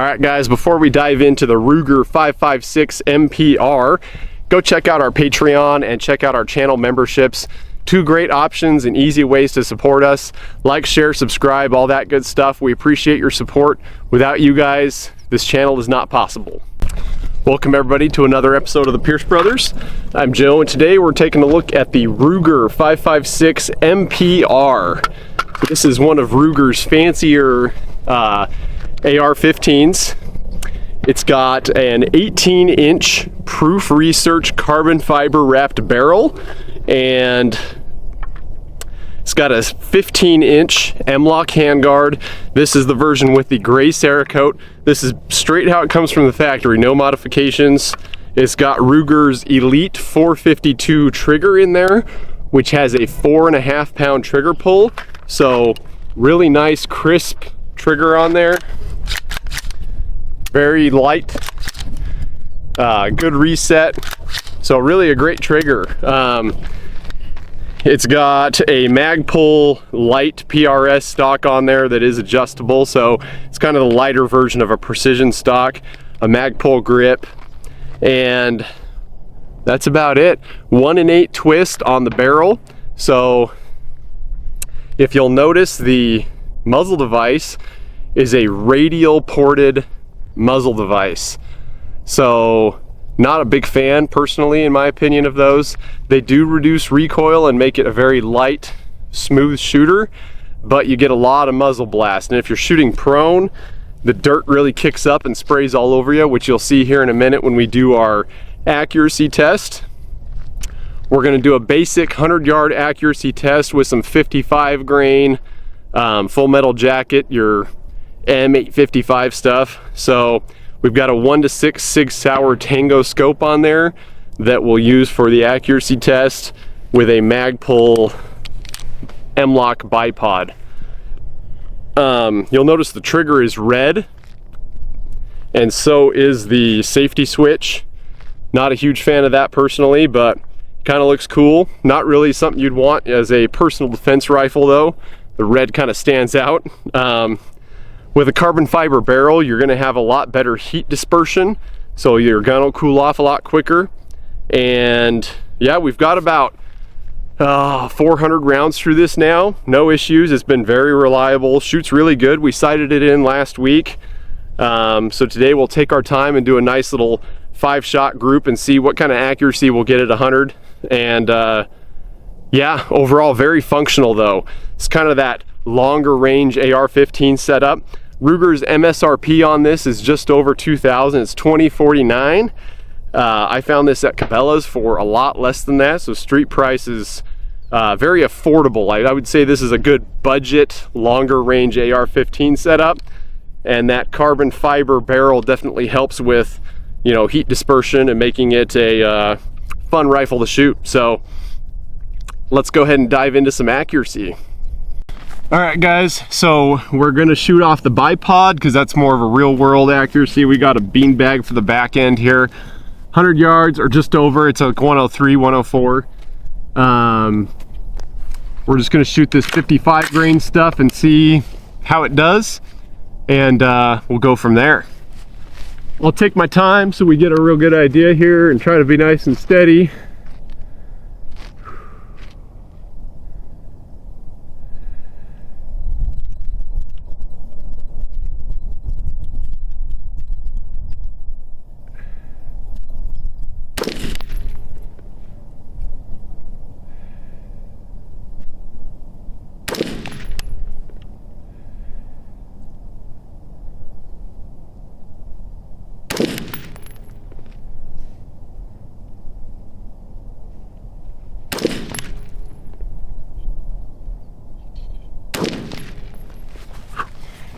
All right, guys, before we dive into the Ruger 556 MPR, go check out our Patreon and check out our channel memberships. Two great options and easy ways to support us. Like, share, subscribe, all that good stuff. We appreciate your support. Without you guys, this channel is not possible. Welcome everybody to another episode of the Pierce Brothers. I'm Joe, and today we're taking a look at the Ruger 556 MPR. So this is one of Ruger's fancier AR15s. It's got an 18-inch proof research carbon fiber wrapped barrel, and it's got a 15-inch M-LOK handguard. This is the version with the gray Cerakote. This is straight how it comes from the factory, no modifications. It's got Ruger's Elite 452 trigger in there, which has a 4.5 pound trigger pull. So really nice, crisp trigger on there. Very light, good reset. So really a great trigger. It's got a Magpul light PRS stock on there that is adjustable, so it's kind of the lighter version of a precision stock, a Magpul grip, and that's about it. 1-in-8 twist on the barrel. So if you'll notice, the muzzle device is a radial ported muzzle device. So not a big fan personally, in my opinion, of those. They do reduce recoil and make it a very light, smooth shooter, but you get a lot of muzzle blast. And if you're shooting prone, the dirt really kicks up and sprays all over you, which you'll see here in a minute when we do our accuracy test. We're going to do a basic 100-yard accuracy test with some 55 grain full metal jacket, your M855 stuff. So we've got a 1:6 Sig Sauer Tango scope on there that we'll use for the accuracy test with a Magpul M-LOK bipod. You'll notice the trigger is red, and so is the safety switch. Not a huge fan of that personally, but kind of looks cool. Not really something you'd want as a personal defense rifle though. The red kind of stands out. With a carbon fiber barrel, you're going to have a lot better heat dispersion, so your gun will cool off a lot quicker. And yeah, we've got about 400 rounds through this now. No issues. It's been very reliable. Shoots really good. We sighted it in last week. So today we'll take our time and do a nice little 5-shot group and see what kind of accuracy we'll get at 100. And yeah, overall very functional though. It's kind of that longer range AR15 setup. Ruger's MSRP on this is just over $2,000. It's $20.49. I found this at Cabela's for a lot less than that, so street price is very affordable. I would say this is a good budget, longer range AR15 setup, and that carbon fiber barrel definitely helps with, you know, heat dispersion and making it a fun rifle to shoot. So let's go ahead and dive into some accuracy. All right, guys, so we're gonna shoot off the bipod because that's more of a real world accuracy. We got a beanbag for the back end here. 100 yards or just over. It's like 103, 104. We're just gonna shoot this 55 grain stuff and see how it does, and we'll go from there. I'll take my time so we get a real good idea here and try to be nice and steady.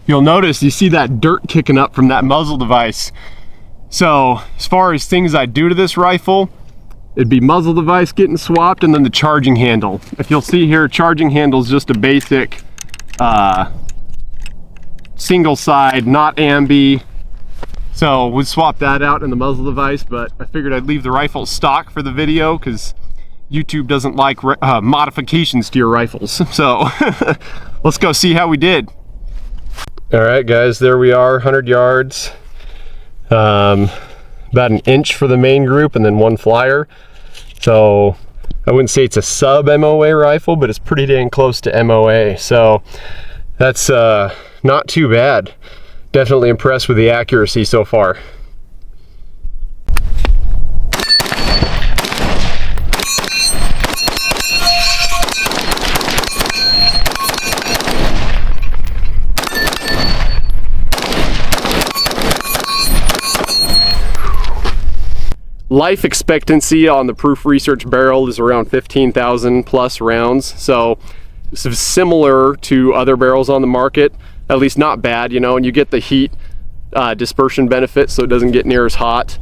You'll notice you see that dirt kicking up from that muzzle device. So as far as things I do to this rifle, it'd be muzzle device getting swapped and then the charging handle. If you'll see here, charging handle is just a basic single side, not ambi. So we'd swap that out in the muzzle device, but I figured I'd leave the rifle stock for the video because YouTube doesn't like modifications to your rifles. So let's go see how we did. All right, guys, there we are, 100 yards. About an inch for the main group and then one flyer. So I wouldn't say it's a sub MOA rifle, but it's pretty dang close to MOA. So that's not too bad. Definitely impressed with the accuracy so far. Life expectancy on the Proof Research barrel is around 15,000 plus rounds, so similar to other barrels on the market, at least not bad, you know, and you get the heat dispersion benefit, so it doesn't get near as hot.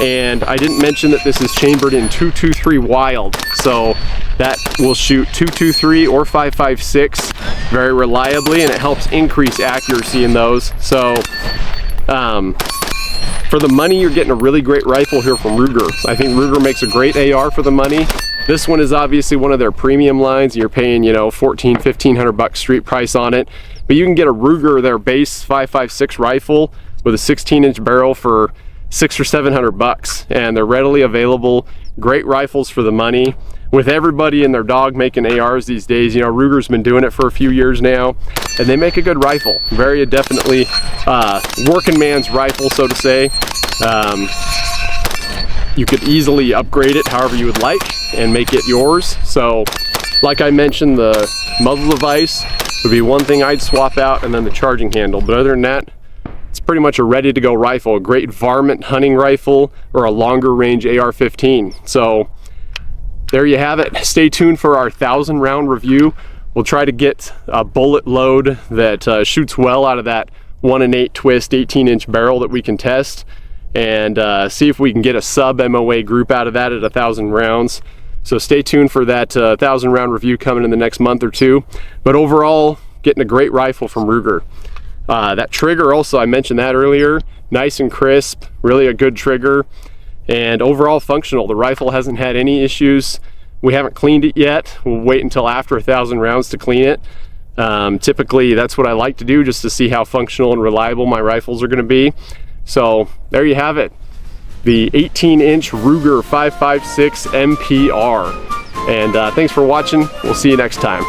And I didn't mention that this is chambered in 223 Wild, so that will shoot 223 or 556 very reliably, and it helps increase accuracy in those. So for the money, you're getting a really great rifle here from Ruger. I think Ruger makes a great AR for the money. This one is obviously one of their premium lines. You're paying, you know, $1,400-1,500 bucks street price on it. But you can get a Ruger, their base 5.56 rifle with a 16-inch barrel for $600 or $700 bucks, and they're readily available. Great rifles for the money. With everybody and their dog making ARs these days, you know, Ruger's been doing it for a few years now, and they make a good rifle. Very definitely working man's rifle, so to say. You could easily upgrade it however you would like and make it yours. So, like I mentioned, the muzzle device would be one thing I'd swap out, and then the charging handle. But other than that, it's pretty much a ready-to-go rifle. A great varmint hunting rifle or a longer range AR-15. So there you have it. Stay tuned for our 1,000 round review. We'll try to get a bullet load that shoots well out of that 1-8 twist 18-inch barrel that we can test, and see if we can get a sub MOA group out of that at 1,000 rounds. So stay tuned for that 1,000 round review coming in the next month or two. But overall, getting a great rifle from Ruger. That trigger also, I mentioned that earlier, nice and crisp, really a good trigger, and overall functional. The rifle hasn't had any issues. We haven't cleaned it yet. We'll wait until after 1,000 rounds to clean it. Typically that's what I like to do, just to see how functional and reliable my rifles are going to be. So there you have it, the 18-inch Ruger 5.56 MPR. And thanks for watching. We'll see you next time.